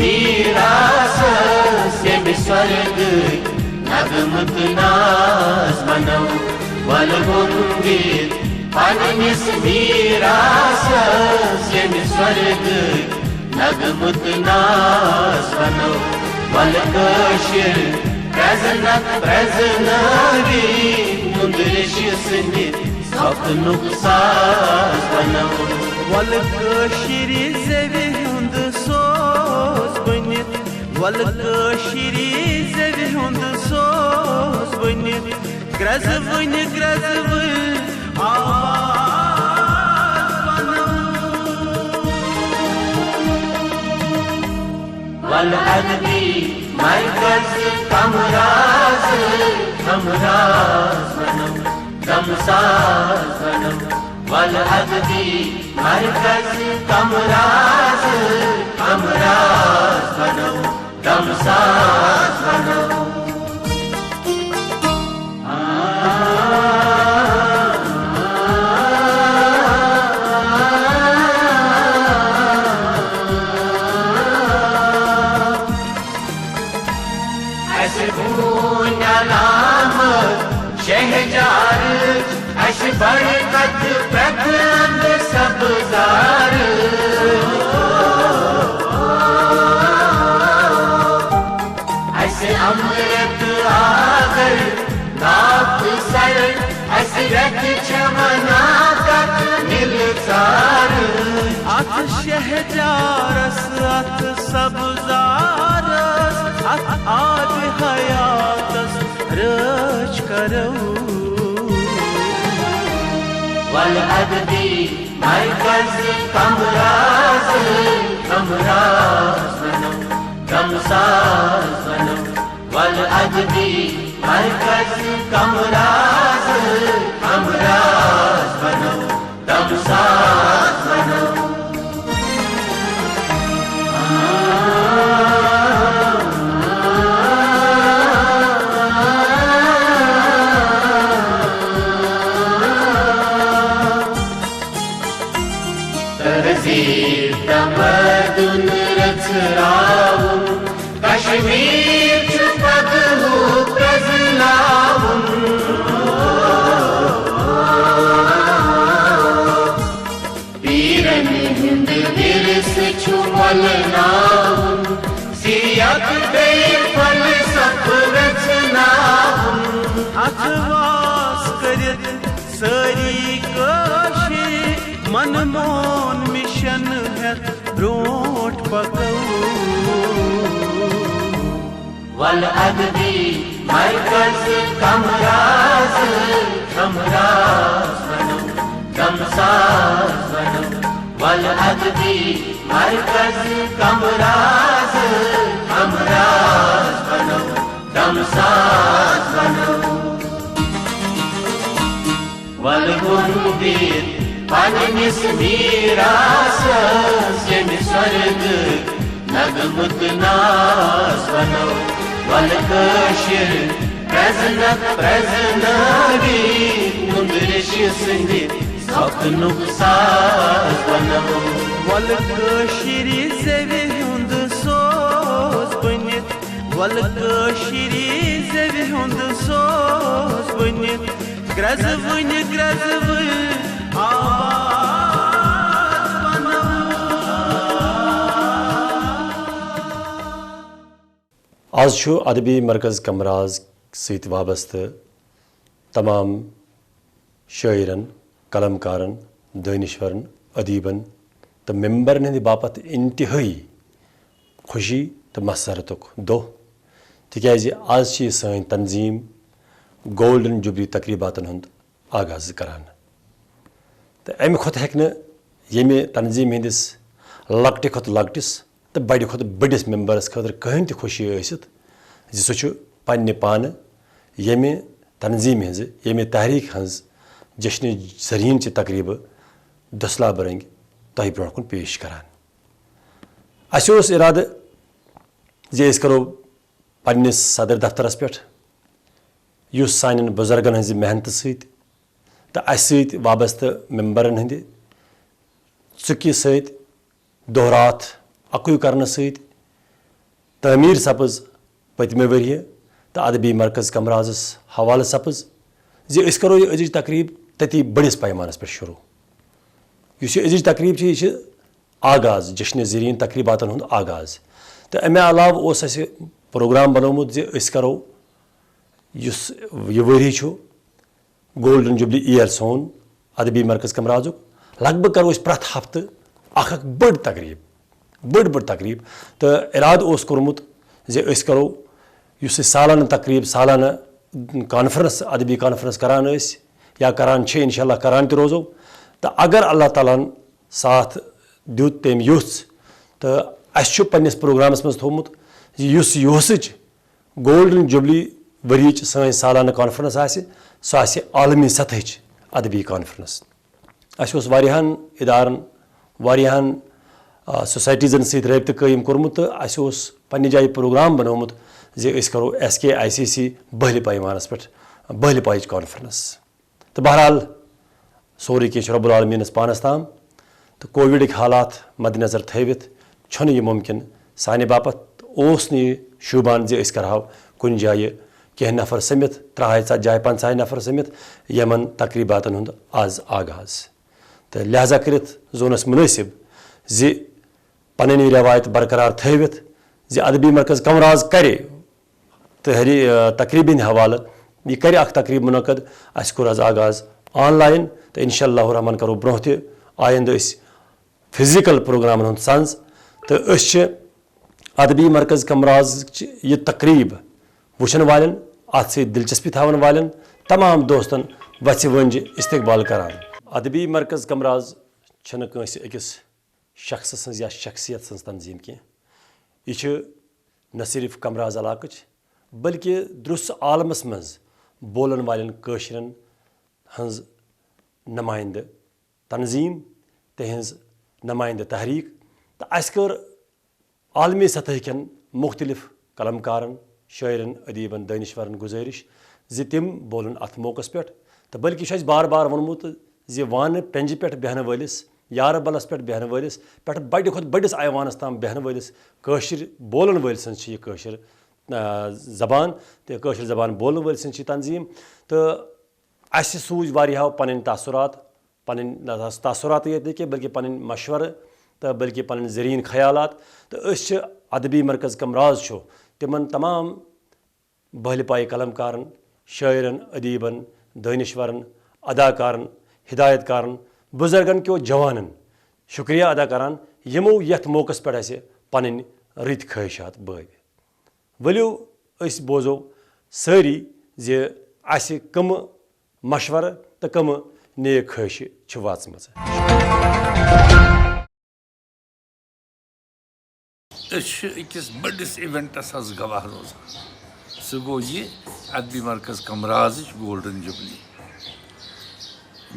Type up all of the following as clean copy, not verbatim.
میراثس ییٚمہِ سۄرگٕکۍ نغمہٕ تہٕ ناز بنو ول گوٚنٛگِتھ پننِس میراثس ییٚمہِ سۄرگٕکۍ نغمہٕ تہٕ ناز بنو ول کٲشِر پرٛزنٲوی نُندرِشہِ سٕنٛدِ سۄپنُک ساز بنو ول کٲشِرِ زٮ۪وِ ہُنٛد سوز بٔنِتھ ول کٲشِرِ زٮ۪وِ ہُنٛد سوز بٔنِتھ گرٛزوٕنۍ گرٛزوٕنۍ آواز بنو ول ادبی مرکز کمراز بنو دمساز بنو ول ادبی مرکز کمراز بنو دمساز بنو شہجار اش برکت پرکند سبزار اس امرت آگر ناک سر اس رت چمنا تک نلزار ات شہجارس ات سبزارس ات آب حیاتس رچ کرو ول ادبی مرکز کمراز بنو دمساز بنو ول ادبی مرکز کمراز بنو دمساز بنو تہذیب تمدن رژھراوُن کشمیٖر چھُ پگہُک پرٛزناوُن پیٖرن ہُنٛد ورثہٕ چھُ مۄلناوُن سیاق بیٚیہِ فلسفہٕ رژھناوُن اتھ واس کٔرِتھ سٲری کٲشِرۍ من مون مشن ہیتھ برونٛٹھ پکو ول ادبی مرکز کمراز بنو دمساز بنو ول ادبی مرکز کمراز بنو دمساز بنو ول گوٚنٛگِتھ پننِس میراثس ییٚمہِ سۄرگٕکۍ نغمہٕ تہٕ ناز بنو ول کٲشِر پرٛزنٲوی نُندرِشہِ سٕنٛدِ سۄپنُک ساز بنو ول کٲشِرِ زٮ۪وِ ہُنٛد سوز بٔنِتھ ول کٲشِرِ زٮ۪وِ ہُنٛد سوز بٔنِتھ گرٛزوٕنۍ گرٛزوٕنۍ آز چھُ ادبی مرکز کمراز سۭتۍ وابستہٕ تمام شٲعرن قلمکارن دٲنِشورن ادیٖبن تہٕ ممبرن ہٕنٛدِ باپتھ انتہٲیی خوشی تہٕ مسرتُک دۄہ تِکیازِ آز چھِ یہِ سٲنۍ تنظیٖم گولڈن جوبلی تقریٖباتن ہُنٛد آغاز کران تہٕ امہِ کھۄتہٕ ہٮ۪کہِ نہٕ ییٚمہِ تنظیٖم ہٕنٛدِس لۄکٹہِ کھۄتہٕ لۄکٹِس تہٕ بڑِ کھۄتہٕ بٔڑِس ممبرس خٲطرٕ کٕہٕنۍ تہِ خوشی ٲسِتھ زِ سُہ چھُ پننہِ پانہٕ ییٚمہِ تنظیٖمہِ ہٕنٛزِ ییٚمہِ تحریٖک ہٕنٛز جشنہِ زریٖنچہِ تقریٖبہٕ دٔسلابہٕ رنٛگۍ تۄہہِ برونٛٹھ کُن پیش کران اَسہِ اوس اِرادٕ زِ أسۍ کرو پننِس صدر دفترس پٮ۪ٹھ یُس سانٮ۪ن بُزرگن ہٕنٛزِ محنتہٕ سۭتۍ تہٕ اَسہِ سۭتۍ وابستہٕ ممبرن ہٕنٛدِ ژُکہِ سۭتۍ دۄہ راتھ اکُے کرنہٕ سۭتۍ تعمیٖر سپٕز پٔتمہِ ؤرۍ تہٕ ادبی مرکز کمرازس حوالہٕ سپٕز زِ أسۍ کرو یہِ أزِچ تقریٖب تٔتی بٔڑِس پیمانس پٮ۪ٹھ شروٗع. یُس یہِ أزِچ تقریٖب چھِ یہِ چھِ آغاز جشنہِ زریٖن تقریٖباتن ہُنٛد آغاز. تہٕ امہِ علاوٕ اوس اَسہِ پروگرام بنومُت زِ أسۍ کرو یُس یہِ ؤری چھُ گولڈن جوبلی اِیر سون ادبی مرکز کمرازُک لگ بگ کرو أسۍ پرٛٮ۪تھ ہفتہٕ اکھ بٔڑ تقریٖب تہٕ اِرادٕ اوس کوٚرمُت زِ أسۍ کرو یُس أسۍ سالانہٕ تقریٖب سالانہٕ کانفرنس ادبی کانفرنس کران ٲسۍ یا کران چھِ انشاء اللہ کران تہِ روزو. تہٕ اگر اللہ تعالیٰ ہن ساتھ دیُت تٔمۍ یوٚژھ تہٕ اَسہِ چھُ پننِس پروگرامس منٛز تھوٚومُت زِ یُس یۄہسٕچ گولڈن جوبلی ؤرِیِچ سٲنۍ سالانہٕ کانفرنس آسہِ سۄ آسہِ عالمی سطحٕچ ادبی کانفرنس. اَسہِ اوس واریاہن ادارن واریاہن سوسایٹیٖزن سۭتۍ رٲبطہٕ قٲیِم کوٚرمُت تہٕ اَسہِ اوس پننہِ جایہِ پروگرام بنومُت زِ أسۍ کرو SKICC بٔہلہِ پیمانس پٮ۪ٹھ بٔہلہِ پایِچ کانفرنس. تہٕ بہرحال سورُے کینٛہہ چھُ رۄب العالمیٖنس پانس تام تہٕ کووِڈٕکۍ حالات مدِ نظر تھٲوِتھ چھُنہٕ یہِ مُمکِن سانہِ باپتھ اوس نہٕ یہِ شوٗبان زِ أسۍ کرہاو کُنہِ جایہِ کینٛہہ نفر سٔمِتھ 30 40 50 نفر سٔمِتھ یِمن تقریٖباتن ہُنٛد آز آغاز. تہٕ لہٰذا کٔرِتھ زون اَسہِ مُنٲسِب زِ پنٕنۍ یہِ رٮ۪وایت برقرار تھٲوِتھ زِ ادبی مرکز کمراز کرِ تقریٖبہِ ہِنٛدِ حوالہٕ یہِ کرِ اکھ تقریٖب مُنعقد. اَسہِ کوٚر آز آغاز آن لاین تہٕ انشاء اللہ رحمان کرو برونٛہہ تہِ آیندٕ أسۍ فِزِکل پروگرامن ہُنٛد سنٛز. تہٕ أسۍ چھِ ادبی مرکز کمرازٕچ یہِ تقریٖب وٕچھن والٮ۪ن اتھ سۭتۍ دلچسپی تھاون والٮ۪ن تمام دوستن وژھِ ؤنجہِ استقبال کران. ادبی مرکز کمراز چھنہٕ کٲنٛسہِ أکِس شخص سٕنٛز یا شخصیت سٕنٛز تنظیٖم کینٛہہ. یہِ چھِ نہ صرف کمراز علاقٕچ بلکہِ درُس عالمس منٛز بولن والٮ۪ن کٲشرٮ۪ن ہٕنٛز نُمایندٕ تنظیٖم تِہنٛز نُمایندٕ تحریٖک. تہٕ اَسہِ کٔر عالمی سطح کٮ۪ن مُختلِف قلمکارن شٲعرن ادیٖبن دٲنِشورن گُزٲرِش زِ تِم بولن اتھ موقعس پٮ۪ٹھ. تہٕ بلکہِ چھُ اَسہِ بار بار ووٚنمُت زِ وانہٕ پٮ۪نجہِ پٮ۪ٹھ بیٚہنہٕ وٲلِس یارٕ بلس پٮ۪ٹھ بیٚہنہٕ وٲلِس پٮ۪ٹھ بڑِ کھۄتہٕ بٔڑِس ایوانس تام بیٚہنہٕ وٲلِس کٲشِر بولن وٲلۍ سٕنٛز چھِ یہِ کٲشِر زبان تہٕ کٲشِر زبان بولن وٲلۍ سٕنٛز چھِ تنظیٖم. تہٕ اَسہِ سوٗزۍ واریاہو پنٕنۍ تاثراتٕے یٲتۍ نہٕ کینٛہہ بلکہِ پنٕنۍ مشورٕ تہٕ بلکہِ پنٕنۍ زریٖن خیالات. تہٕ أسۍ چھِ ادبی مرکز کمراز چھُ تِمن تمام بٔہلہِ پایہِ قلمکارن شٲعرن ادیٖبن دٲنِشورن اداکارن ہدایت کارن بُزرگن کیو جوانن شُکریہ ادا کران یِمو یتھ موقعس پٮ۪ٹھ اَسہِ پنٕنۍ رٕتۍ خٲہِشات بٲوۍ. ؤلِو أسۍ بوزو سٲری زِ اَسہِ کٕمہٕ مشورٕ تہٕ کٕمہٕ نیک خٲہِشہٕ چھِ واژمٕژ. أسۍ چھِ أکِس بٔڑِس اِوٮ۪نٹس حظ گواہ روزان. سُہ گوٚو یہِ ادبی مرکز کمرازٕچ گولڈن جوبلی.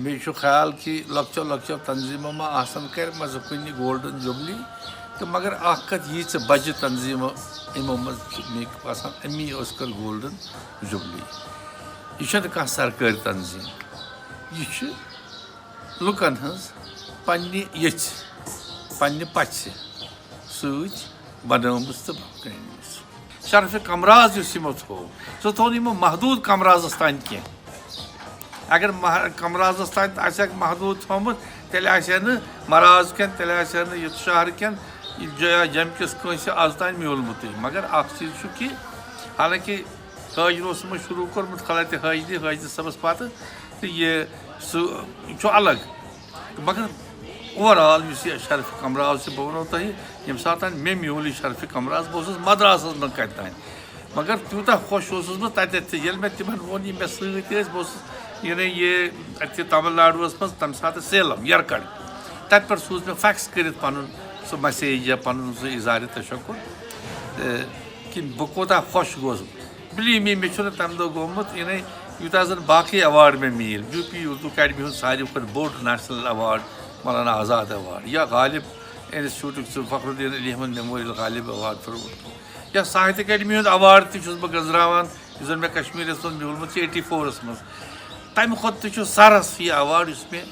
مےٚ چھُ خیال کہِ لۄکچو تنظیٖمو ما آسن کَرِمَژٕ کُنہِ گولڈن جوبلی تہٕ مگر اکھ کتھ ییٖژٕ بجہِ تنظیٖمو یِمو منٛز چھِ مےٚ باسان امی ٲس کٔر گولڈن جوبلی. یہِ چھنہٕ کانٛہہ سرکٲرۍ تنظیٖم. یہِ چھِ لُکن ہٕنٛز پننہِ یژھِ پننہِ پژھِ سۭتۍ بنٲومٕژ تہٕ بنٲومٕژ. شرفہِ کمراز یُس یِمو تھوٚو سُہ تھوٚو نہٕ یِمو محدوٗد کمرازس تانۍ کینٛہہ. اگر کمرازس تانۍ آسہِ ہا محدوٗد تھوٚمُت تیٚلہِ آسہِ ہا نہٕ مراز کٮ۪ن تیٚلہِ آسہِ ہا نہٕ یَتھ شہرٕ کٮ۪ن جیٚمہِ کِس کٲنٛسہِ آز تانۍ میوٗلمُتٕے. مگر اکھ چیٖز چھُ کہِ حالانکہِ حٲجرٕ اوس یِمو شروٗع کوٚرمُت خلعتِ حٲجرٕ صٲبس پتہٕ تہٕ یہِ سُہ چھُ الگ. مگر اوٚوَرآل یُس یہِ شرفہِ کمراز چھُ بہٕ وَنو تۄہہِ ییٚمہِ ساتہٕ مےٚ میوٗل یہِ شرفہِ کمراز بہٕ اوسُس مدراسس منٛز کتہِ تانۍ مگر تیوٗتاہ خۄش اوسُس بہٕ تتٮ۪تھ تہِ ییٚلہِ مےٚ تِمن ووٚن یِم مےٚ سۭتۍ ٲسۍ بہٕ اوسُس یہِ اَتہِ تامِل ناڈوٗوس منٛز تمہِ ساتہٕ سیلم یرکَڈ تتہِ پٮ۪ٹھ سوٗز مےٚ فیکٕس کٔرِتھ پنُن سُہ مسیج یا پنُن سُہ اِظہارِ تشکُر کہِ بہٕ کوٗتاہ خۄش گوٚوُس. بِلیٖو می مےٚ چھُنہٕ تمہِ دۄہ گوٚمُت یوٗتاہ زن باقٕے ایواڈ مےٚ میٖلۍ. یوٗ پی اردوٗ اکیڈمی ہُنٛد ساروی کھۄتہٕ بوٚڑ national award Maulana Azad award یا غالب انسٹِچوٗٹُک سُہ فخرالدیٖن علی Ahmad memorial Ghalib award for Urdu یا ساہتیہ اکیڈمی ہُنٛد ایواڈ تہِ چھُس بہٕ گٔنٛزراوان یُس زن مےٚ کشمیٖرس منٛز میوٗلمُت چھُ 84 منٛز. تمہِ کھۄتہٕ تہِ چھُ سرس یہِ ایواڈ یُس مےٚ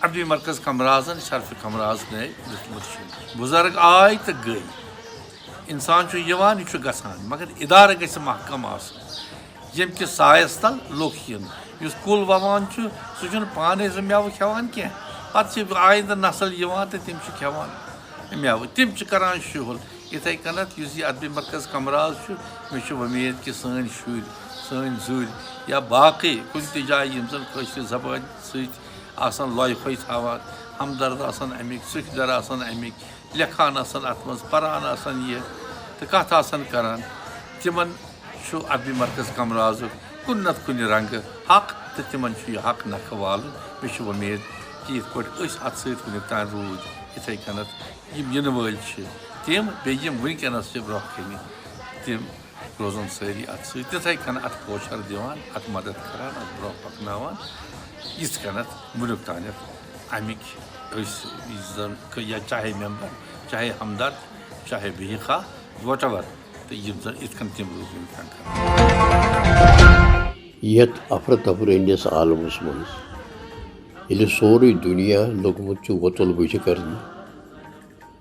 ادبی مرکز کمرازن شرفہِ کمراز نٲے دیُتمُت چھُ. بُزرگ آے تہٕ گٔے انسان چھُ یِوان یہِ چھُ گژھان مگر اِدارٕ گژھِ محکم آسُن ییٚمہِ کہِ سایَس تل لُکھ یِن یُس کُل وَوان چھُ سُہ چھُنہٕ پانَے سُہ مٮ۪وٕ کھٮ۪وان کینٛہہ پَتہٕ چھِ آیندٕ نسل یِوان تہٕ تِم چھِ کھٮ۪وان مٮ۪وٕ تِم چھِ کَران شُہُل یِتھَے کٔنٮ۪تھ یُس یہِ ادبی مرکز کمراز چھُ مےٚ چھُ وۄمید کہِ سٲنۍ شُرۍ سٲنۍ زُرۍ یا باقٕے کُنہِ تہِ جایہِ یِم زَن کٲشرِ زبٲنۍ سۭتۍ آسان لۄیہِ پھٔے تھاوان ہمدرد آسان اَمِکۍ سُکھ در آسان اَمِکۍ لیکھان آسان اَتھ منٛز پَران آسان یہِ تہٕ کَتھ آسان کَران تِمن چھُ ادبی مرکز کمرازُک کُنہِ نَتہٕ کُنہِ رنٛگہٕ حق تہٕ تِمن چھُ یہِ حق نکھٕ والُن مےٚ چھُ وۄمید کہِ یِتھ پٲٹھۍ أسۍ اَتھ سۭتۍ وٕنیُک تانۍ روٗدۍ یِتھَے کٔنٮ۪تھ یِم یِنہٕ وٲلۍ چھِ تِم بیٚیہِ یِم وٕنکٮ۪نَس چھِ برونٛہہ کَنہِ تِم روزن سٲری اَتھ سۭتۍ تِتھَے کٔنۍ اَتھ پوچھر دِوان اَتھ مدد کَران اَتھ برونٛہہ پَکناوان یِتھ کٔنٮ۪تھ وٕنیُک تانٮ۪تھ اَمِکۍ أسۍ یُس زَن یا چاہے مٮ۪مبر چاہے ہمدرد چاہے بیٚیہِ کانٛہہ وٹ ایور تہٕ یِم زَن یِتھ کٔنۍ تِم روٗدۍ وٕنیُک تانۍ کران یَتھ افرتفر ہٕنٛدِس عالمس منٛز ییٚلہِ سورُے دُنیا لوٚگمُت چھُ وۄتُل بُجہِ کرنہِ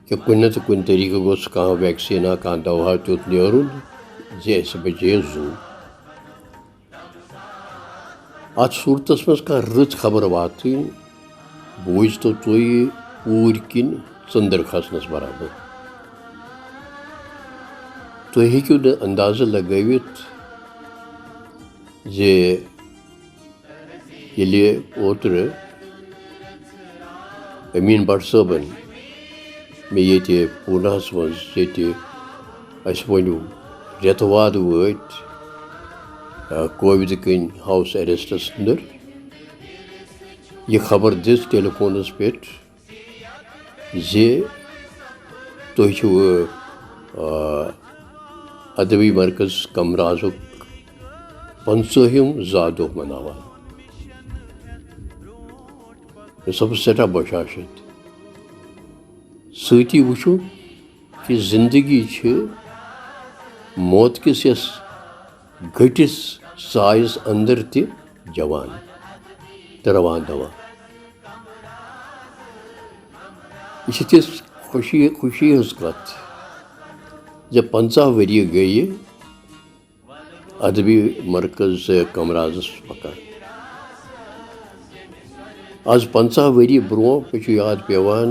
کہِ کُنہِ نتہٕ کُنہِ طٔریٖقہٕ گوٚژھ کانٛہہ ویکسیٖنا کانٛہہ دوا تیُتھ نیرُن زِ اَسہِ بچے زوٗ اَتھ صوٗرتس منٛز کانٛہہ رٕژ خبر واتٕنۍ بوٗزۍتو تُہۍ اوٗرۍ کِنۍ ژٔنٛدٕر کھسنس برابر تُہۍ ہیٚکِو نہٕ اندازٕ لگٲوِتھ زِ ییٚلہِ اوترٕ أمیٖن بٹ صٲبن مےٚ ییٚتہِ پوٗناہس منٛز ییٚتہِ اَسہِ ؤنِو رٮ۪تہٕ وادٕ وٲتۍ کووِڈ کِنۍ ہاوُس ایرٮ۪سٹس انٛدر یہِ خبر دِژ ٹیلی فونس پٮ۪ٹھ زِ تُہۍ چھِوٕ ادبی مرکز کمرازُک 50ہِم زا دۄہ مناوان مےٚ سپُز سٮ۪ٹھاہ بشاشت سۭتی وٕچھو کہِ زندگی چھِ موت کِس یَس گٔٹِس سایَس انٛدر تہِ جوان تہٕ رَوان دَوا یہِ چھِ تِژھ خوشی ہٕنٛز کَتھ زِ 50 ؤری گٔیہِ ادبی مرکز کمرازس پکان آز 50 ؤری برونٛہہ مےٚ چھُ یاد پیٚوان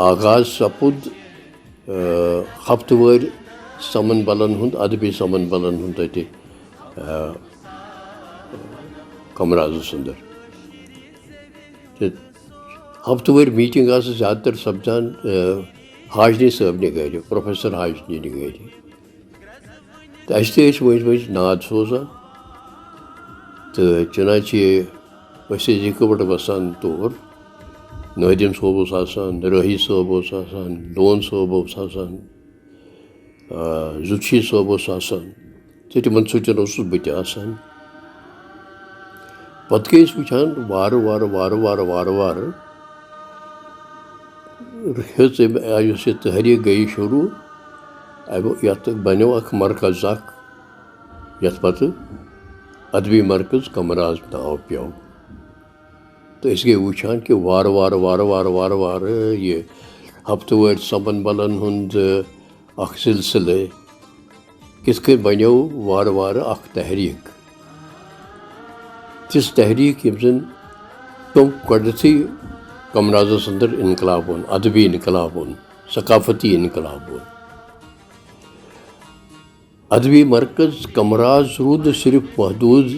آغاز سپُد ہفتہٕ وٲرۍ سمن بلن ہُنٛد ادبی سمن بلن ہُنٛد تَتہِ کمرازس انٛدر تہٕ ہفتہٕ وٲرۍ میٖٹنٛگ ٲسٕس زیادٕ تر سپدان حاجنی صٲبنہِ گرِ پروفیسر حاجنی گرِ تہٕ اَسہِ تہِ ٲسۍ مٔنٛزۍ مٔنٛزۍ ناد سوزان تہٕ چنانچہِ أسۍ ٲسۍ یِکوَٹہٕ وَسان تور نٲدِم صٲب اوس آسان رٲہی صٲب اوس آسان لون صٲب اوس آسان زُتشی صٲب اوس آسان تہٕ تِمن سۭتۍ اوسُس بہٕ تہِ آسان پتہٕ گٔے أسۍ وٕچھان وارٕ وارٕ ہیٚژ أمۍ یُس یہِ تحریٖک گٔیہِ شروٗع یَتھ بنیو اکھ مرکز اکھ یَتھ پتہٕ ادبی مرکز کمراز ناو پیوٚو تہٕ أسۍ گٔے وٕچھان کہِ وارٕ وارٕ یہِ ہفتہٕ وٲرۍ سمن بلن ہُنٛد اکھ سلسلہٕ کِتھ کٔنۍ بنیو وارٕ اکھ تحریٖک تِژھ تحریٖک یِم زن تِم گۄڈنیٚتھٕے کمرازس انٛدر انقلاب اوٚن ادبی انقلاب اوٚن ثقافتی انقلاب اوٚن ادبی مرکز کمراز روٗد نہٕ صرف محدوٗد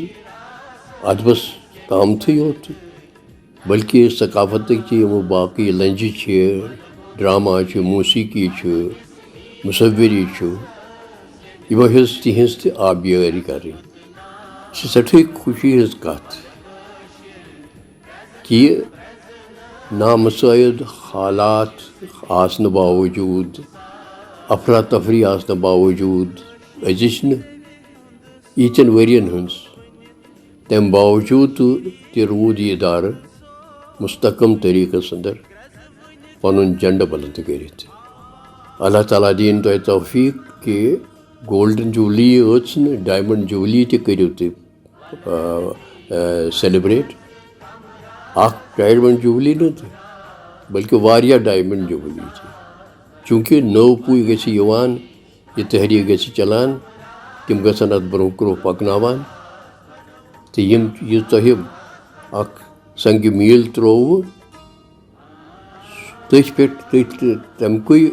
ادبس تامتھٕے یوت بلکہِ ثقافتٕکۍ یِم باقٕے لنجہِ چھِ ڈراما چھِ موسیٖقی چھِ مُصوِری چھُ یِمو ہیٚژ تِہنٛز تہِ آبیٲری کرٕنۍ یہِ چھِ سٮ۪ٹھٕے خوشی ہٕنٛز کتھ کہِ نامُساعد حالات آسنہٕ باوجوٗد افراتفری آسنہٕ باوجوٗد أزِچ نہٕ ییٖتٮ۪ن ؤرین ہٕنٛز تمہِ باوجوٗد تہِ روٗد یہِ اِدارٕ مستحکم طٔریٖقس انٛدر پنُن جنڈٕ بلند کٔرِتھ اللہ تعالیٰ دِیِن تۄہہِ توفیٖق کہِ گولڈن جوبلی ٲژ نہٕ ڈایمنٛڈ جوبلی تہِ کٔرِو تُہۍ سیلِبریٹ اکھ ڈایمنٛڈ جوبلی نہٕ تہٕ بلکہِ واریاہ ڈایمنٛڈ جوبلی تہِ چونکہ نو پوی گژھِ یِوان یہ تحریک گژھِ چلان تم گژھن اتھ برونٛہہ کُن پکناوان تہٕ یہ تۄہہِ اکھ سنگہِ میٖل ترٛووٕ تٔتھۍ پٮ۪ٹھ تَمکُے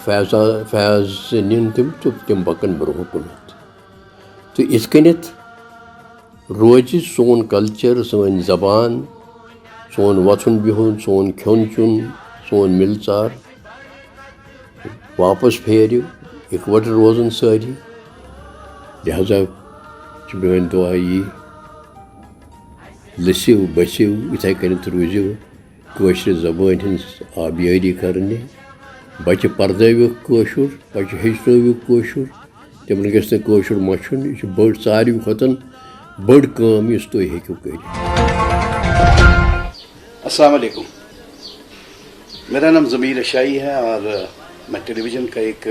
فیض نِن تِم تہٕ تِم پکن برونٛہہ کُنتھ تہٕ یِتھ کٔنٮ۪تھ روزِ سون کلچر سٲنۍ زبان سون وۄتھُن بِہُن سون کھیوٚن چیوٚن سون مِلژار واپس پھیرِ اِکوٹہٕ روزن سٲری لہذا چھُ میٲنۍ دعا یی لٔسِو بٔسِو یِتھَے کٔنٮ۪تھ روٗزِو کٲشرِ زبٲنۍ ہٕنٛز آبیٲری کرنہِ بچہِ پرنٲوِکھ کٲشُر بچہِ ہیٚچھنٲوِکھ کٲشُر تِمن گژھِ نہٕ کٲشُر مٔشھُن یہ چھِ بٔڑ ساروی کھۄتہٕ بٔڑ کٲم یُس تُہۍ ہیٚکِو کٔرِتھ. السلام علیکم. میرا نام ضمیر اشائی ہے اور میں ٹیلی ویژن کا ایک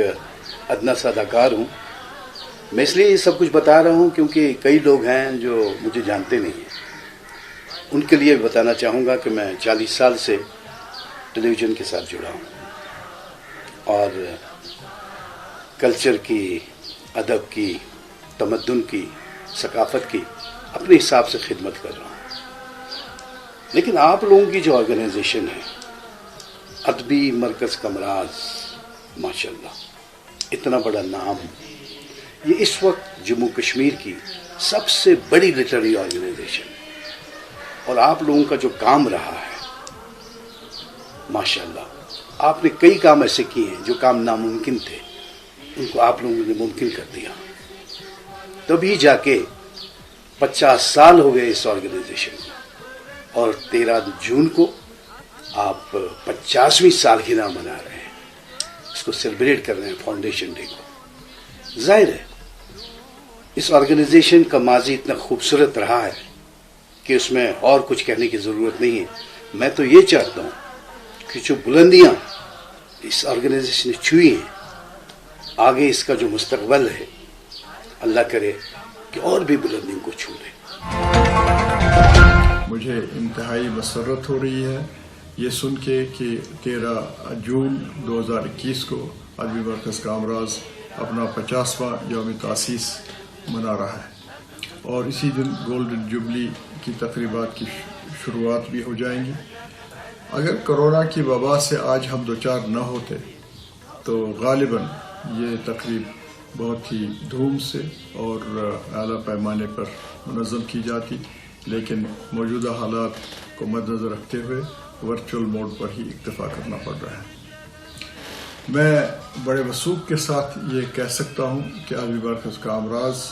ادنا سا اداکار ہوں. میں اس لیے یہ سب کچھ بتا رہا ہوں کیونکہ کئی لوگ ہیں جو مجھے جانتے نہیں ہیں. ان کے لیے بتانا چاہوں گا کہ میں 40 سال سے ٹیلی ویژن کے ساتھ جڑا ہوں اور کلچر کی، ادب کی، تمدن کی، ثقافت کی اپنے حساب سے خدمت کر رہا ہوں. لیکن آپ لوگوں کی جو آرگنائزیشن ہے ادبی مرکز کمراز، ماشاءاللہ اتنا بڑا نام، یہ اس وقت جموں کشمیر کی سب سے بڑی لٹریری آرگنائزیشن ہے. اور آپ لوگوں کا جو کام رہا ہے ماشاءاللہ، آپ نے کئی کام ایسے کیے ہیں جو کام ناممکن تھے، ان کو آپ لوگوں نے ممکن کر دیا. تبھی جا کے 50 سال ہو گئے اس آرگنائزیشن کو اور 13 جون کو آپ 50ویں سالگرہ منا رہے ہیں. اس کو سیلیبریٹ کر رہے ہیں فاؤنڈیشن ڈے کو. ظاہر ہے اس آرگنائزیشن کا ماضی اتنا خوبصورت رہا ہے کہ اس میں اور کچھ کہنے کی ضرورت نہیں ہے. میں تو یہ چاہتا ہوں کہ جو بلندیاں اس آرگنائزیشن نے چھوئی ہیں، آگے اس کا جو مستقبل ہے اللہ کرے کہ اور بھی بلندیوں کو چھو لے. مجھے انتہائی مسرت ہو رہی ہے یہ سن کے کہ 13 جون 2021 کو ادبی مرکز کامراز اپنا 50واں یوم تاسیس منا رہا ہے اور اسی دن گولڈن جوبلی کی تقریبات کی شروعات بھی ہو جائیں گی. اگر کرونا کی وبا سے آج ہم دوچار نہ ہوتے تو غالباً یہ تقریب بہت ہی دھوم سے اور اعلیٰ پیمانے پر منظم کی جاتی، لیکن موجودہ حالات کو مد نظر رکھتے ہوئے ورچوئل موڈ پر ہی اکتفا کرنا پڑ رہا ہے. میں بڑے وثوق کے ساتھ یہ کہہ سکتا ہوں کہ ادبی مرکز کامراز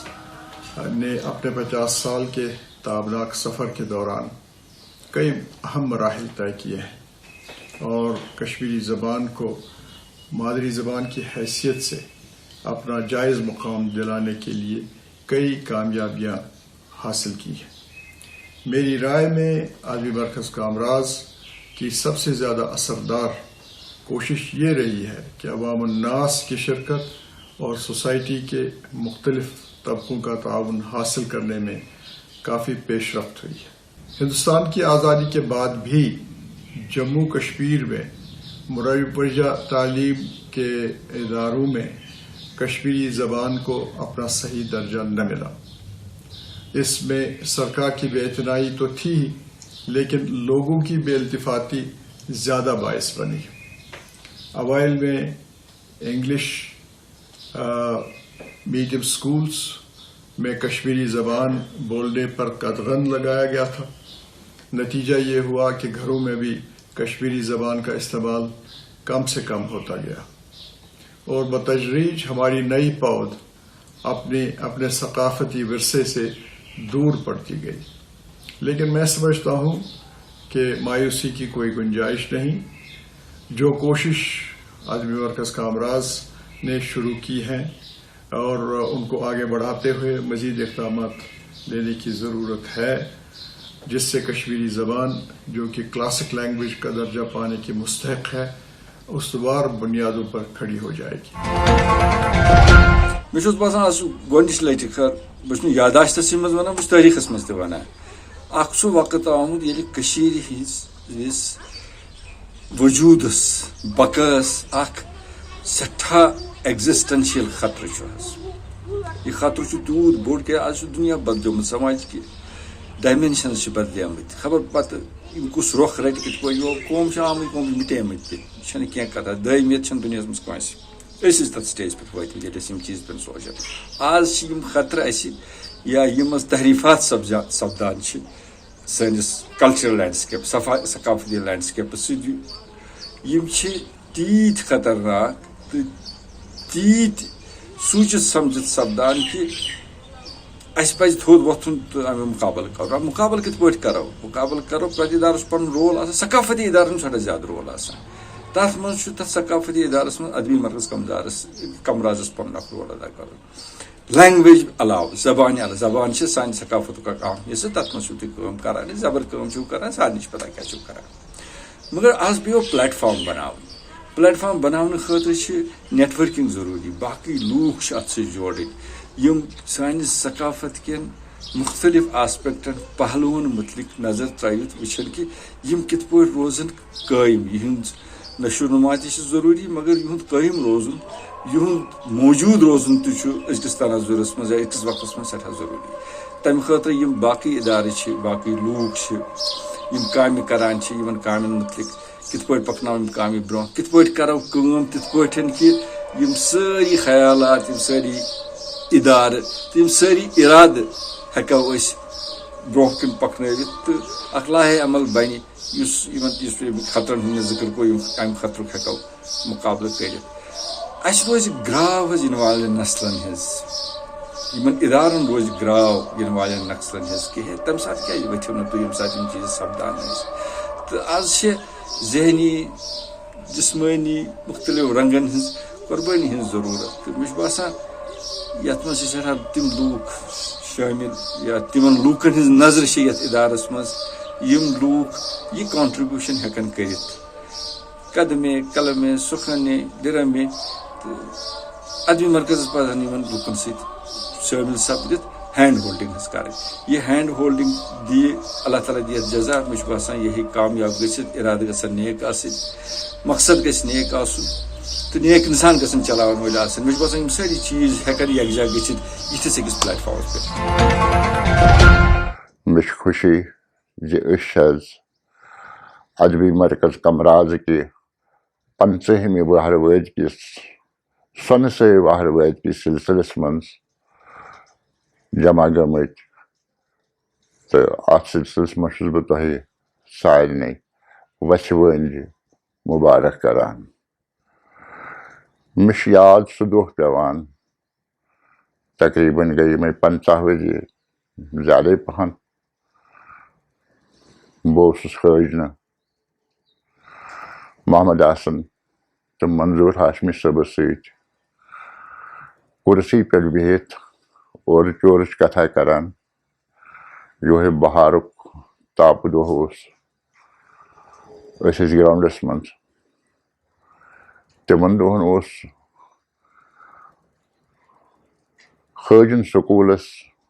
نے اپنے 50 سال کے تابناک سفر کے دوران کئی اہم مراحل طے کیے ہیں اور کشمیری زبان کو مادری زبان کی حیثیت سے اپنا جائز مقام دلانے کے لیے کئی کامیابیاں حاصل کی ہیں. میری رائے میں ادبی مرکز کامراز کی سب سے زیادہ اثردار کوشش یہ رہی ہے کہ عوام الناس کی شرکت اور سوسائٹی کے مختلف طبقوں کا تعاون حاصل کرنے میں کافی پیش رفت ہوئی ہے. ہندوستان کی آزادی کے بعد بھی جموں کشمیر میں مروجہ تعلیم کے اداروں میں کشمیری زبان کو اپنا صحیح درجہ نہ ملا. اس میں سرکار کی بے اعتنائی تو تھی ہی، لیکن لوگوں کی بے التفاتی زیادہ باعث بنی. اوائل میں انگلش میڈیم سکولز میں کشمیری زبان بولنے پر قدغن لگایا گیا تھا. نتیجہ یہ ہوا کہ گھروں میں بھی کشمیری زبان کا استعمال کم سے کم ہوتا گیا اور بتدریج ہماری نئی پود اپنے ثقافتی ورثے سے دور پڑتی گئی. لیکن میں سمجھتا ہوں کہ مایوسی کی کوئی گنجائش نہیں. جو کوشش ادبی مرکز کامراز نے شروع کی ہیں اور ان کو آگے بڑھاتے ہوئے مزید اقدامات لینے کی ضرورت ہے، جس سے کشمیری زبان جو کہ کلاسک لینگویج کا درجہ پانے کی مستحق ہے استوار بنیادوں پر کھڑی ہو جائے گی. میں باسان آج گۄڈنِچ لٹہِ بہٕ چھُس یاداشتس منٛز ونان بہٕ چھُس تٲریٖخس منٛز تہِ ونان اکھ سُہ وقت آمُت ییٚلہِ کٔشیٖرِ ہٕنٛدِس وجوٗدس بقاس اکھ سٹھا ایگزسٹنشیل خطرہ یہ خطرہ تیوت بوڑ کہ آج دنیا بدلیومت سماج کی ڈائمینشنز بدلے خبر پتہ کس رخ رٹ کت پہ قوم آمت قوم مٹے مت کی کتھا دہمیت دنیا مز کنس تر سٹیج پہ وتم یل چیز پہ سوچان آج خطرہ اس یا تحریفات سپدان سنس کلچرل لینڈسکیپ ثقافتی لینڈسکیپ تیت خطرناک تو تیت سوچت سمجھت سپدان کہ اس پہ تھوڑ وتھن تو امی مقابل کرو مقابل کت پہ کرو پرت ادارس پن رول آسان ثقافتی ادارن چھٹا زیادہ رول آسان تر مز ثقافتی ادارس من ادبی مرکز کمرازس پن اخ رول ادا کر لینگویج علاوہ زبان سانہ ثقافت کا اہم حصہ تر مز تم کران زبر کم کران سارے پتہ کیا کران مگر آج پیو پلیٹ فارم بنانے خاطر نیٹ ورکنگ ضروری باقی لوگ ات سے جوڑن یم سانس ثقافت کن مختلف آسپیکٹن پہلوون متعلق نظر ترائیت وچھن کہ یم کت پہ روزن قائم یہند نشو نما ضروری مگر یہند قائم روزن یہند موجود روزن تکس تناظرس مز اکس وقت من سٹھا ضروری تمہ خاطر یم باقی ادارے باقی لوگ یم کامہ کران یمن کامن متعلق کت پہ پکنو یم کامہ برو کت پہ کرو کام تت پہ کہ یم ساری خیالات یم ساری ادارہ تم ساری اراد ہیکو اس برو کن پکنوت تو اخ لاہے عمل بن خطرن ہند ذکر کو ام خطر ہیکو مقابلہ کرت اس روز گراو حظ ین والن نسلن ہز یمن ادارن روز گراو ین والن نسلن ہز کہ تمہ سات کیا ورتھو نا تم یم سات یم چیز سپدان تو آج ذہنی جسمانی مختلف رنگن ہز قربانی ہز ضرورت تو مجھ باسان یت مز سٹھا تم لوگ شامل یا تمن لوکن ہز نظر یت ادارس مز یم لوگ یہ کانٹریبیوشن ہیکن کرت قدمے قلمے سخنے درمے تو ادبی مرکز پزن یمن لوکن ست شامل سپدت ہینڈ ہولڈنگ ہز کر یہ ہینڈ ہولڈنگ دی اللہ تعالیٰ دیت جزا مجھ باسان یہی کامیاب گھت ارادہ گھن نیک آسن مقصد گھس نیک آسن تو نیک انسان گھن چلاون ول آسن مجھ باسان یم ساری چیز ہیکن یکجا گھت یتھس أکس پلیٹ فارمس پہ مجھ خوشی ادبی مرکز کمراز کی 50ہمہ وہر وید کس سونسے وہر وید کس سلسلس من جمع گمت تو ات سلسلس من بہ تہ سارے وچھ ونجہ مبارک کران مش یاد سہ دہ پیوان تقریباً گئی میں 50 ؤری زیادہ پہن بہس خاجنہ محمد حسن تو منظور ہاشمی صبس ست کرسی پہ بہت اورچ یورچ کتھا کران یہ بہارک تاپ دہ گراؤنڈس من تمن دہن خاجن سکولس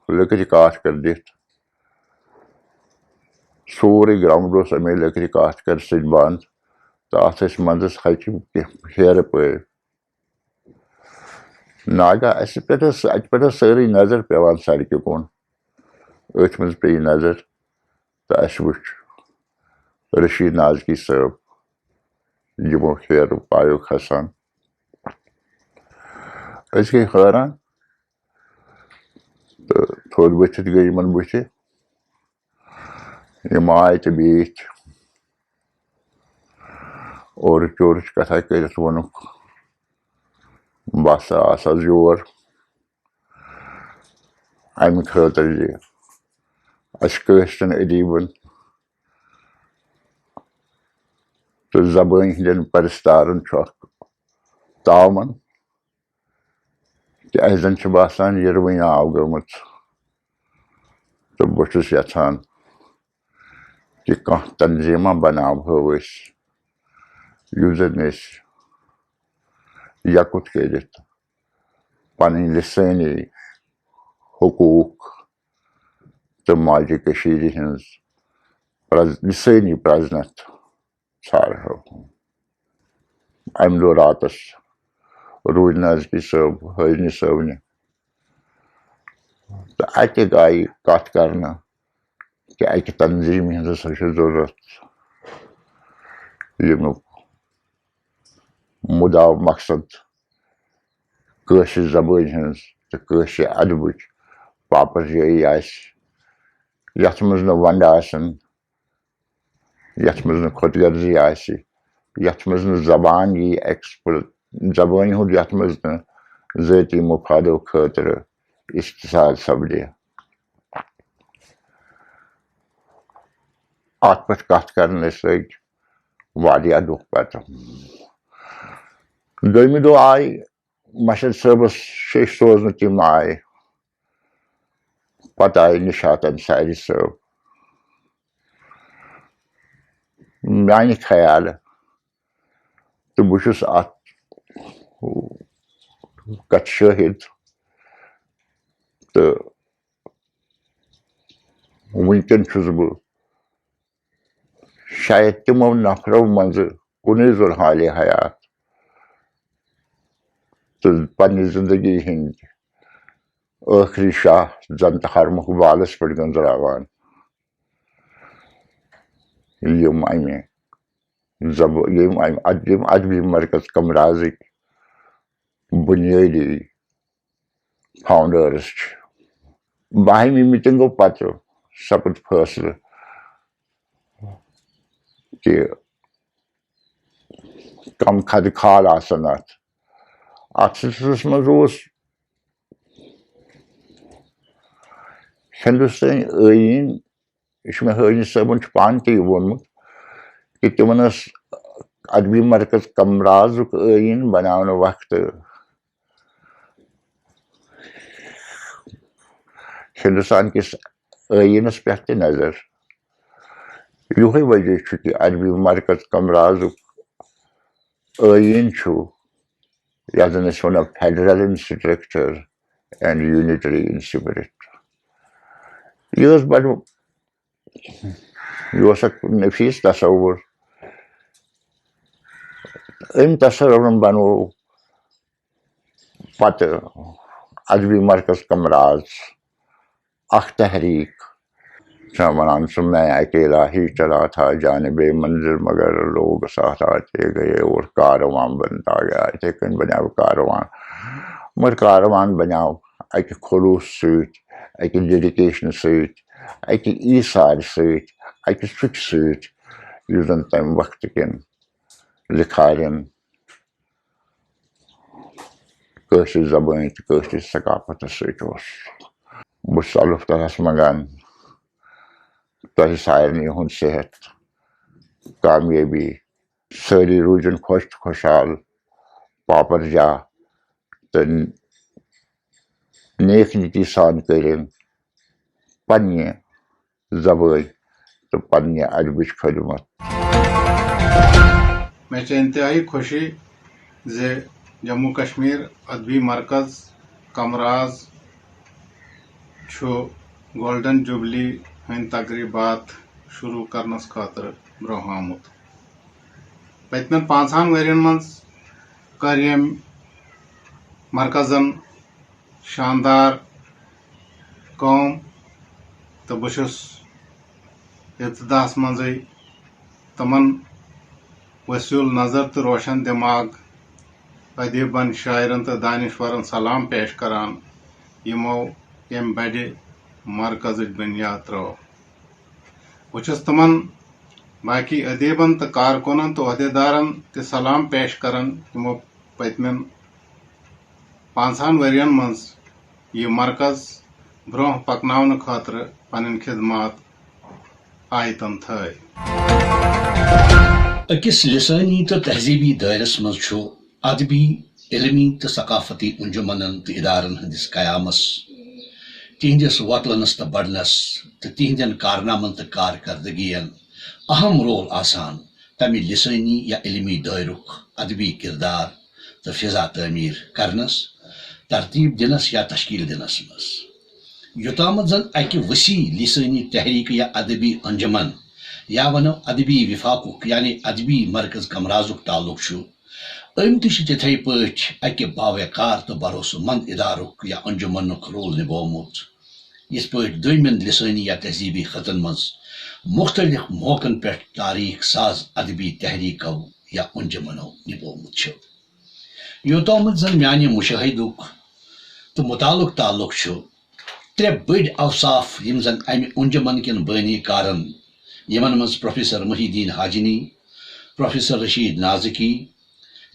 لکر کاٹ کر دت سوری گراؤنڈ امے لکر کاٹ کر ست بند تو ات مزس ہچہ ہیر پہ ناگا اتہ پہ ساری نظر پیوان سڑکہ کن ات مز پی نظر تو اس وچ رشید نازکی صاحب یمو ہیر پایو کھسان اس گئی حیران تو تھوڑ ؤتھتھ گئی یمن بتھ یم آئے تو بیٹھ اورچ یورچ کتھا کرت وونک بس آس حظ یور امہ خاطر اس کٲشرٮ۪ن ادیبن تو زبان ہندین پرستارن اخ تعاون کہ اس زن باسان یہ روین آو گمت تو بہس یژھان کہ کانٛہہ تنظیمہ بناوہو یُس زن یکُت کٔرِتھ پنٕنۍ لسٲنی حقوٗق تہٕ ماجہِ کٔشیٖرِ ہٕنٛز لسٲنی پرزنتھ ژھارہو امہِ دۄہ راتس روٗد نازکی صٲب حٲجنہِ صٲبنہِ تہٕ اَتہِ آیہِ کَتھ کَرنہٕ کہِ اَکہِ تنظیٖمہِ ہِنٛز ہسا چھِ ضروٗرت ییٚمیُک مُدا مقصد کٲشِر زبٲنۍ ہٕنٛز تہٕ کٲشِر اَدبٕچ پاپر جٲیی آسہِ یَتھ منٛز نہٕ وَنٛڈٕ آسن یَتھ منٛز نہٕ خۄد غرضی آسہِ یَتھ منٛز نہٕ زبان یی زبٲنۍ ہُنٛد یَتھ منٛز نہٕ ذٲتی مفادو خٲطرٕ اِستِصال سپدِ اَتھ پٮ۪ٹھ کَتھ کَرنَس لٔگۍ واریاہ دۄہ پَتہٕ دوٚیمہِ دۄہ آیہِ مشد صٲبَس شیٚش سوزنہٕ تِم آیہِ پَتہٕ آیہِ نِشاط انصاری صٲب میٛانہِ خیالہٕ تہٕ بہٕ چھُس اَتھ کَتھِ شٲہِد تہٕ وٕنکٮ۪ن چھُس بہٕ شاید تِمو نفرو منٛزٕ کُنُے زوٚن حالہِ حیات تہٕ پنٛنہِ زندگی ہٕنٛدۍ ٲخری شاہ زن تہٕ ہرمُکھ بالَس پٮ۪ٹھ گنٛزراوان یِم اَمہِ ادبی مرکز کمرازٕکۍ بُنیٲدی فاؤنڈٲرٕس چھِ 12ہمہِ میٖٹِنگو پتہٕ سپُد فٲصلہٕ کہِ کم کھدٕ کھال آسن اَتھ سلسلس منٛز اوس ہندوستٲنۍ ٲییٖن یہِ چھُ مےٚ حٲجی صٲبن چھُ پانہٕ تہِ یہِ ووٚنمُت کہِ تِمن ٲس ادبی مرکز کمرازُک ٲییٖن بناونہٕ وقتہٕ ہندوستان کِس ٲییٖنس پٮ۪ٹھ تہِ نظر یِہوے وجہ چھُ کہِ ادبی مرکز کمرازُک ٲییٖن چھُ یَتھ زن أسۍ وَنو federal in structure and unitary in spirit یہِ ٲس بڑٕ یہِ اوس اکھ نفیٖس تصوُر أمۍ تصورن بنوو پتہٕ ادبی مرکز کمراز اکھ تحریٖک چھِ وَنان سُہ میں اکیلا ہی چلا تھا جانبے منزل مگر لوگ ساتھ آتے گئے اور کارواں بنتا گیا یِتھَے کٔنۍ بنیو کارواں مگر کارواں بنیو اکہِ خلوٗص سۭتۍ اکہِ ڈیڈِکیشنہٕ سۭتۍ اکہِ ایٖثار سۭتۍ اکہِ سُچہِ سۭتۍ یُس زن تمہِ وقتہٕ کٮ۪ن لِکھارٮ۪ن کٲشِر زبٲنۍ تہٕ کٲشِر ثقافتس سۭتۍ اوس بہٕ چھُس اللہ تعالیٰ ہس منٛگان تۄہہِ سارنٕے ہُنٛد صحت کامیٲبی سٲری روٗزِن خۄش تہٕ خۄشحال پاپر جا تہٕ نیک نیتی سان کٔرِنۍ پننہِ زبٲنۍ تہٕ پننہِ ادبٕچ خدمت مےٚ چھِ انتہٲیی خوشی زِ جموں کشمیٖر ادبی مرکز کمراز چھُ گولڈن جوبلی ہٕنٛدۍ تقریٖبات شروٗع کرنس خٲطرٕ برونٛہہ آمُت پٔتمٮ۪ن 5 ؤرین منٛز کٔر ییٚمۍ مرکزن شاندار کٲم تہٕ بہٕ چھُس ابتداہس منٛزٕے تِمن وسیٖل نظر تہٕ روشن دٮ۪ماغ ادیٖبن شٲعرن تہٕ دانِشورن سلام پیش کران یِمو ییٚمہِ بڑِ مرکزٕچ بُنیاد ترٲو بہٕ چھُس تِمن باقی ادیٖبن تہٕ کارکُنن تہٕ عہدیدارن تہِ سلام پیش کران یِمو پٔتمٮ۪ن 5 ؤرین منٛز یہِ مرکز برونٛہہ پکناونہٕ خٲطرٕ پنٕنۍ خدمات آیتن تھٲے أکِس لسٲنی تہٕ تہذیٖبی دٲیرس منٛز چھُ ادبی علمی تہٕ ثقافتی انجمنن تہٕ ادارن ہٕنٛدِس قیامس تِہنٛدِس وۄتلنس تہٕ بڑنس تہٕ تِہنٛدٮ۪ن کارنامن تہٕ کارکردگین اہم رول آسان تمہِ لسٲنی یا علمی دٲیرُک ادبی کردار تہٕ فضا تعمیٖر کرنس ترتیٖب دِنس یا تشکیٖل دِنس منٛز یوٚتامتھ زن اکہِ وسیع لسٲنی تحریٖک یا ادبی انجمن یا ونو ادبی وفاقُک یعنی ادبی مرکز کمرازُک تعلق چھُ تتھے پٲٹھۍ اکہِ باوقار تہٕ بھروسہٕ مند ادارُک یا انجمنُک رول نبومُت یِتھ پٲٹھۍ دوٚیمٮ۪ن لسٲنی یا تہذیبی خطن منٛز مختلف موقعن پٮ۪ٹھ تاریخ ساز ادبی تحریکو یا انجمنو نبومُت چھُ یوٚتامَتھ زن میانہِ مُشٲہِدُک تہٕ مُطالعُک تعلُق چھُ ترٛےٚ بٔڑۍ اوصاف یِم زن امہِ انجمن کٮ۪ن بٲنی کارن یِمن منٛز پروفیسر محی الدین حاجنی، پروفیسر رشید نازکی،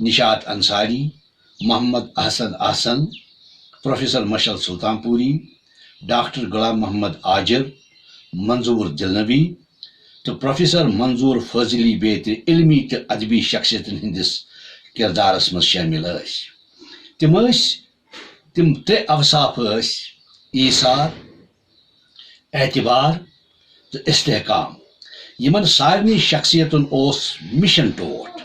نشاط انصاری، محمد احسن احسن، پروفیسر مشل سلطان پوری، ڈاکٹر غلام محمد آجر، منظور دلنوی تہٕ پروفیسر منظور فاضلی بیترِ علمی تہٕ ادبی شخصیتن ہندس کردارس منٛز شٲمِل ٲسۍ تِم ترٛےٚ اوصاف ٲسۍ ایثار، اعتبار تہٕ استحکام یِمن سارنٕے شخصیتن اوس مشن ٹوٹھ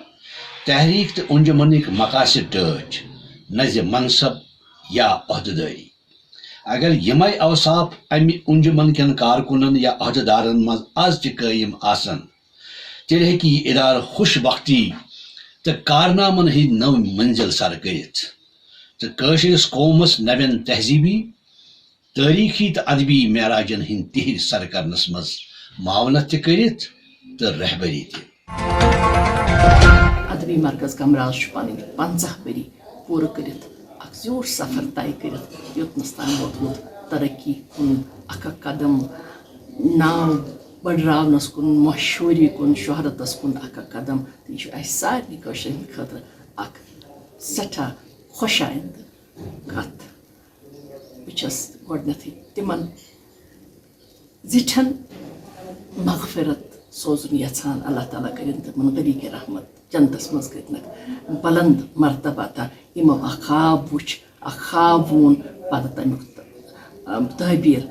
تحریک تہٕ انجمنٕکۍ مقاصد ٹٲٹھۍ نہ زِ منصب یا عہدٕدٲری اگر یِمے اوصاف امہِ انجمن کٮ۪ن کارکُنن یا عہدٕدارن منٛز آز تہِ قٲیِم آسن تیٚلہِ ہیٚکہِ یہِ ادارٕ خوش بختی تہٕ کارنامن ہٕنٛدۍ نٔو منزِل سر کٔرِتھ تہٕ کٲشرِس قومس نوٮ۪ن تہذیبی تٲریخی تہٕ ادبی معراجن ہٕنٛدۍ تِہرۍ سر کرنس منٛز معاونت تہِ کٔرِتھ تہٕ رہبری تہِ ادبی مرکز کمراز چھُ پنٕنۍ 50 ؤری پوٗرٕ کٔرِتھ اکھ زیوٗٹھ سفر طے کٔرِتھ یوٚتنس تام ووتمُت ترقی کُن اکھ قدم ناو بڑراونس کُن مشہوٗری کُن شہرتس کُن اکھ قدم تہٕ یہِ چھُ اسہِ سارنٕے کٲشرٮ۪ن ہٕنٛدِ خٲطرٕ اکھ سٮ۪ٹھاہ خۄش آیندٕ کتھ بہٕ چھس گۄڈنیتھٕے تِمن زِٹھٮ۪ن مغفرت سوزُن یژھان اللہ تعالیٰ کٔرِنۍ تِمن غریٖق رحمت جنتس منٛز کٔرِنکھ بلند مرتبہ عطا یِمو اکھ خواب وُچھ اکھ خواب ووٚن پتہٕ تمیُک تعبیٖر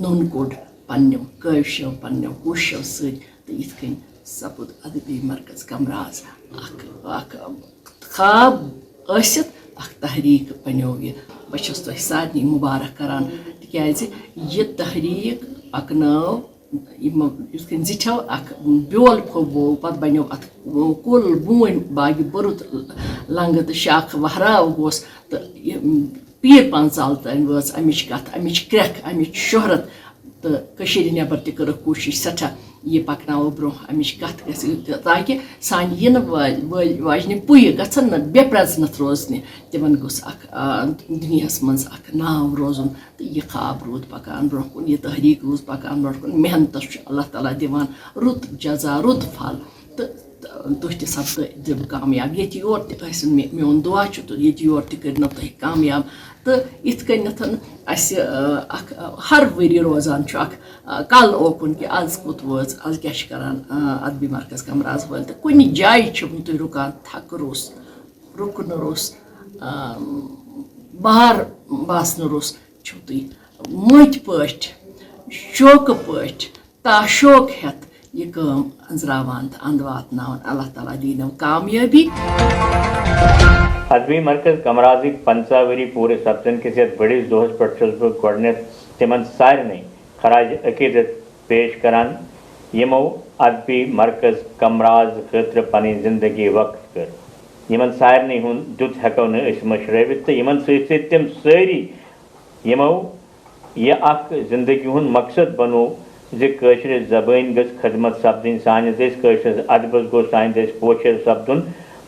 نوٚن کوٚڑ پننیو کٲوشو پننیو کوٗششو سۭتۍ تہٕ یِتھ کٔنۍ سپُد ادبی مرکز کمراز اکھ خواب ٲسِتھ اکھ تحریٖک بنیو یہِ بہٕ چھس تۄہہِ سارنٕے مُبارک کران تِکیازِ یہِ تحریٖک پکنٲو یِمو یِتھ کٔنۍ زِٹھیو اکھ بیول پھوٚبوو پتہٕ بنیو اتھ کُل بوٗنۍ باغہِ بُرُت لنگہٕ تہٕ شاخہٕ وہراو گوس تہٕ پیٖر پنژال تانۍ وٲژ امِچ کتھ امِچ کرٛٮ۪کھ امِچ شہرت تہٕ کٔشیٖرِ نٮ۪بر تہِ کٔرٕکھ کوٗشش سٮ۪ٹھاہ یہِ پکناوو برونٛہہ امِچ کتھ گژھِ تاکہِ سانہِ یِنہٕ واجنہِ پُیہِ گژھن نہٕ بے پرٛزنتھ روزنہِ تِمن گوٚژھ اکھ دُنیاہس منٛز اکھ ناو روزُن تہٕ یہِ خواب روٗد پکان برونٛہہ کُن یہِ تحریٖک روٗز پکان برونٛٹھ کُن محنتس چھُ اللہ تعالیٰ دِوان رُت جزا رُت پھل تہٕ تُہۍ تہِ سپدِو کامیاب ییٚتہِ یور تہِ ٲسِن میون دُعا چھُ تہٕ ییٚتہِ یور تہِ کٔرِنو تُہۍ کامیاب تہٕ یِتھ کٔنٮ۪تھ اَسہِ اکھ ہر ؤری روزان چھُ اکھ کل اوکُن کہِ آز کوٚت وٲژ آز کیٛاہ چھِ کران ادبی مرکز کمراز وٲلۍ تہٕ کُنہِ جایہِ چھِو تُہۍ رُکان تھکہٕ روٚس رُکنہٕ روٚس بار باسنہٕ روٚس چھِو تُہۍ مٔتۍ پٲٹھۍ شوقہٕ پٲٹھۍ تاشوق ہٮ۪تھ یہِ کٲم انزراوان تہٕ انٛد واتناوان اللہ تعالیٰ دِینو کامیٲبی ادبی مرکز کمرازٕکۍ 50 ؤری پوٗرٕ سپدن کِس یتھ بٔڑِس دۄہس پٮ۪ٹھ چھُس بہٕ گۄڈٕنیتھ تِمن سارنٕے خراج عقیدت پیش کران یِمو ادبی مرکز کمراز خٲطرٕ پنٕنۍ زندگی وقف کٔر یِمن سارنٕے ہُنٛد دیُت ہٮ۪کو نہٕ أسۍ مٔشرٲوِتھ تہٕ یِمن سۭتۍ سۭتۍ تِم سٲری یِمو یہِ اکھ زندگی ہُنٛد مقصد بنوو زِ کٲشرِ زبٲنۍ گٔژھ خدمت سپدٕنۍ سانہِ دٔسۍ کٲشرِس ادبس گوٚژھ سانہِ دٔسۍ پوشر سپدُن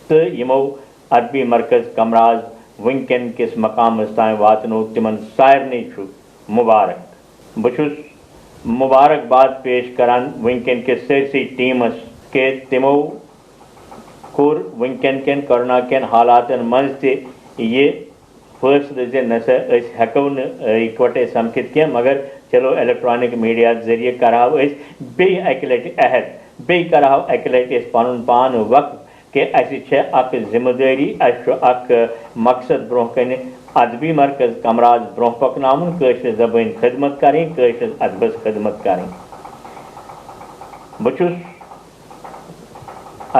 تہٕ یِمو ادبی مرکز کمراز وٕنکٮ۪ن کِس مقامس تام واتنوو تِمن سارنٕے چھُ مُبارک بہٕ چھُس مُبارکباد پیش کران وٕنکٮ۪ن کِس سٲرسٕے ٹیٖمس کہِ تِمو کوٚر وٕنکٮ۪ن کٮ۪ن کورونا کٮ۪ن حالاتن منٛز تہِ یہِ فٲصلہٕ زِ نہ سا أسۍ ہٮ۪کو نہٕ اِکوٹے سمکھِتھ کینٛہہ مگر چلو الیکٹرانک میڈیا ذٔریعہٕ کرہاو أسۍ بیٚیہِ اکہِ لٹہِ عہد بیٚیہِ کرہاو اکہِ لٹہِ أسۍ پنُن پان وقف کہِ اَسہِ چھےٚ اکھ ذِمہٕ دٲری اَسہِ چھُ اکھ مقصد برونٛہہ کنہِ ادبی مرکز کمراز برونٛہہ پکناوُن کٲشرِ زبٲنۍ خدمت کرٕنۍ کٲشرِس ادبس خدمت کرٕنۍ بہٕ چھُس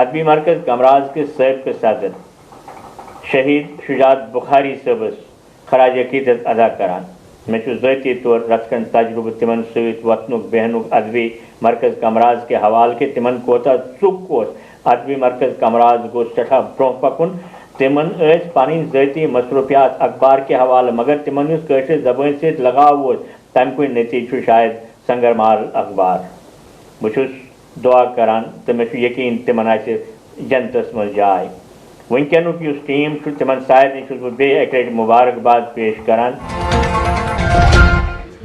ادبی مرکز کمراز کِس سٲبقہٕ صدر شہید شجاعت بخاری صٲبس خراج عقیدت ادا کران مےٚ چھُ ذٲتی طور رژھ کھنٛڈ تجرُبہٕ تِمن سۭتۍ وۄتھنُک بیہنُک ادبی مرکز کمراز کہِ حوالہٕ کہِ تِمن کوتاہ ژُک اوس ادبی مرکز کمراز گوٚژھ سٮ۪ٹھاہ برونٛہہ پکُن تمن پن ذاتی مصروفیات اخبار کے حوالہ مگر تمن اس قشر زبان سے لگاو تمہ کن نتیجہ شاید سنگرمال اخبار بہت دعا کران تو مے یقین تمن آسہ جنتس مز جائے ونکینک اس ٹیم تمن سارے چھس بہ بیٚیہِ اکہ لٹہِ مبارکباد پیش کران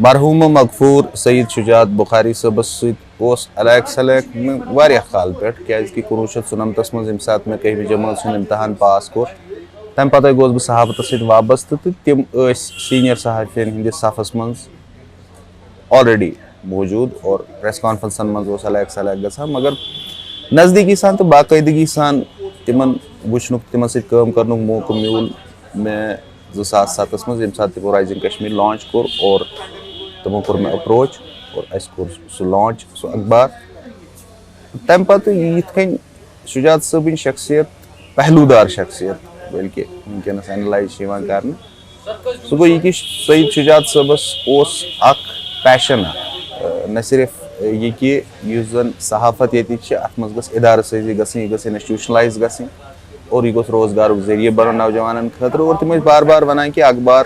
مرحوم مغفور سید شجاعت بخاری صبس ست علیک سلیک واریاہ کال پہ کیازکہ 1997 مز یم سات میں 11ویں جماعت سن امتحان پاس کور تمہ پتہ گوس بہ صحافت ست وابستہ تو تم سینئر صحافین ہندس صفس مز آلریڈی موجود اور پریس کانفرنسن مز علیک سلیک گژھان مگر نزدیکی سان تو باقاعدگی سان تمن وچنک تمن ست کٲم کرنک موقع میول میں 2007 مز یم سات تمو رائزنگ کشمیر لانچ کور اور تمو کور میں اپروچ اور اس کور سہ لانچ سہ اخبار تمہ پتہ یت کن شجاعت صٲبٕنۍ شخصیت پہلودار شخصیت بلکہ ونکس اینالائز کرنے سہ گو یہ کہ سید شجاعت صٲبس اخ پیشن نہ صرف یہ کہ اس زن صحافت یہ ات مز گژھ ادارہ سازی گژھٕنۍ یہ گژھ انسٹیوشنلائز گژھٕنۍ اور یہ گوٚژھ روزگارک ذریعہ بنُن نوجوانن خاطر اور تم بار بار ونان کہ اخبار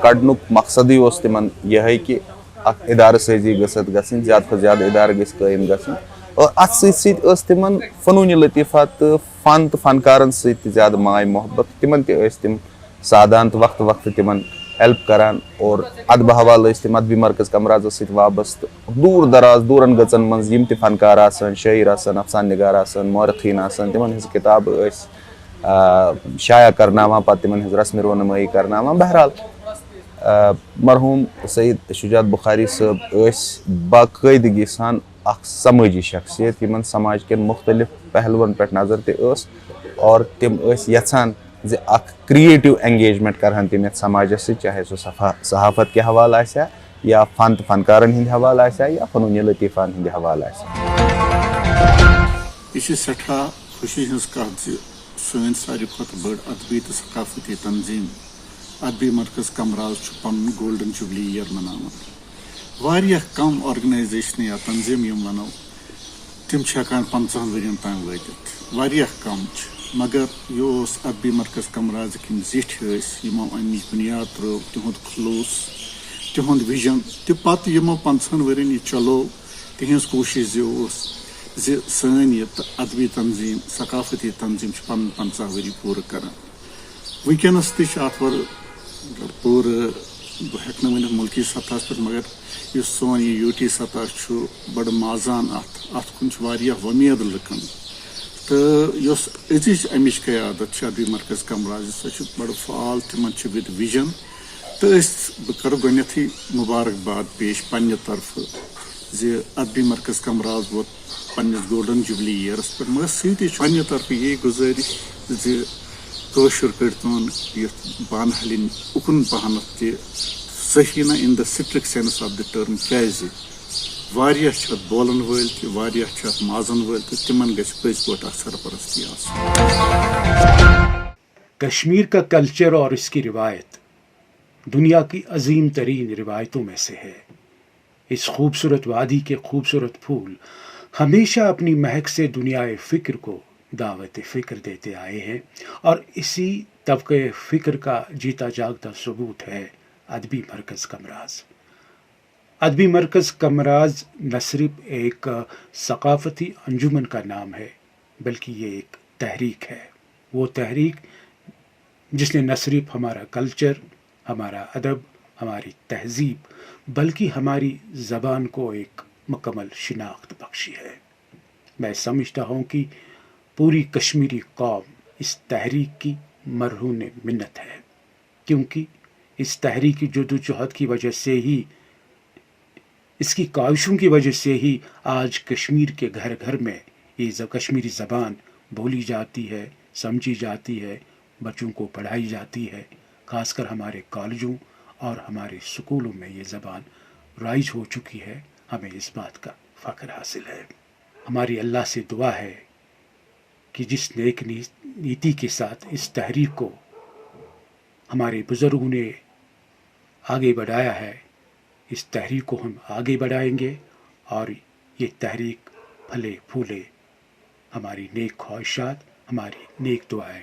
کڑنک مقصدی تمن یہ کہ اخ ادارہ سازی گژھت گژھٕنۍ زیادہ کھۄتہٕ زیادہ ادارہ گژھِ قٲیِم گژھٕنۍ اور ات سۭتۍ تمن فنونی لطیفات تو فن تو فنکارن سۭتۍ زیادہ ماے محبت تمن تم سادان تو وقت وقت تمن ہیلپ کران اور ادبہ حوالہ تم ادبی مرکز کمراز ست وابستہ دور دراز دورن گژن مز یم تہ فنکار آسن شاعر آسن افسان نگار آسن مورخین آسن تمن ہز کتاب شائع کرناوان پتہ تمن ہز رسم رونمائی کرناوان بہرحال مرحوم سید شجاعت بخاری صاحب باقاعدگی سان اخ سماجی شخصیت یمن سماج کن مختلف پہلوان پہ نظر تہ اور تم یژھان زِ اخ کریٹو انگیجمنٹ کرہن تم یتھ سماجس ست چاہے سہ صحافت کے حوالہ آسیا یا فن تو فنکارن ہند حوالہ آسیا یا فنونی لطیفان ہند حوالہ آسیا یہ سٹھا خوشی ہز کت سن ساروی کھت بڑ ادبی تو ثقافتی تنظیم ادبی مرکز کمراز پن گولڈن جوبلی ایئر مناوان واریاہ کم آرگنائزیشن یا تنظیم یم ونو تم ہکان 50 ورین تام واتت واریاہ کم مگر یہ ادبی مرکز کمراز یم زٹھ یمو امچ بنیاد ترو تہد خلوص تہد وجن تہ پتہ یمو 50 ورین یہ چلو تہذ کوشش زی سن یہ ادبی تنظیم ثقافتی تنظیم پن 50 وری پور کران ونکس تہ ات پور بہ ہیکہ ورنت ملکی سطح پہ مگر اس سون یہ یو ٹی سطح بڑ مازان ات کن واریاہ ومید لکن تو اس ازچ امچ قیادت ادبی مرکز کمراز سہ بڑ فعال تمن ود وجن تو بہ کرو گۄڈنیتھٕے مبارکباد پیش پنہ طرف زِ ادبی مرکز کمراز ووت پنس گولڈن جوبلی ایئرس پہ مگر سۭتی پنہ طرف یہ گزارش زِ کٲشُر کٔرۍتون یتھ بانہٕ ہلین اُکُن پہنتھ تہِ صحیح نہ in the strict sense of the term کیازِ واریاہ چھِ اتھ بولن وٲلۍ تہِ واریاہ چھِ اتھ مازن وٲلۍ تہِ تمن گژھِ پٔزۍ پٲٹھۍ اکھ سرپرستی آسٕنۍ. کشمیر کا کلچر اور اس کی روایت دنیا کی عظیم ترین روایتوں میں سے ہے. اس خوبصورت وادی کے خوبصورت پھول ہمیشہ اپنی مہک سے دنیائے فکر کو دعوت فکر دیتے آئے ہیں اور اسی طبقہ فکر کا جیتا جاگتا ثبوت ہے ادبی مرکز کمراز. ادبی مرکز کمراز نہ صرف ایک ثقافتی انجمن کا نام ہے بلکہ یہ ایک تحریک ہے. وہ تحریک جس نے نہ صرف ہمارا کلچر، ہمارا ادب، ہماری تہذیب بلکہ ہماری زبان کو ایک مکمل شناخت بخشی ہے. میں سمجھتا ہوں کہ پوری کشمیری قوم اس تحریک کی مرہون منت ہے، کیونکہ اس تحریک کی جدوجہد کی وجہ سے ہی، اس کی کاوشوں کی وجہ سے ہی آج کشمیر کے گھر گھر میں یہ کشمیری زبان بولی جاتی ہے، سمجھی جاتی ہے، بچوں کو پڑھائی جاتی ہے. خاص کر ہمارے کالجوں اور ہمارے سکولوں میں یہ زبان رائج ہو چکی ہے. ہمیں اس بات کا فخر حاصل ہے. ہماری اللہ سے دعا ہے کہ جس نیک نیتی کے ساتھ اس تحریک کو ہمارے بزرگوں نے آگے بڑھایا ہے، اس تحریک کو ہم آگے بڑھائیں گے اور یہ تحریک پھلے پھولے. ہماری نیک خواہشات، ہماری نیک دعائیں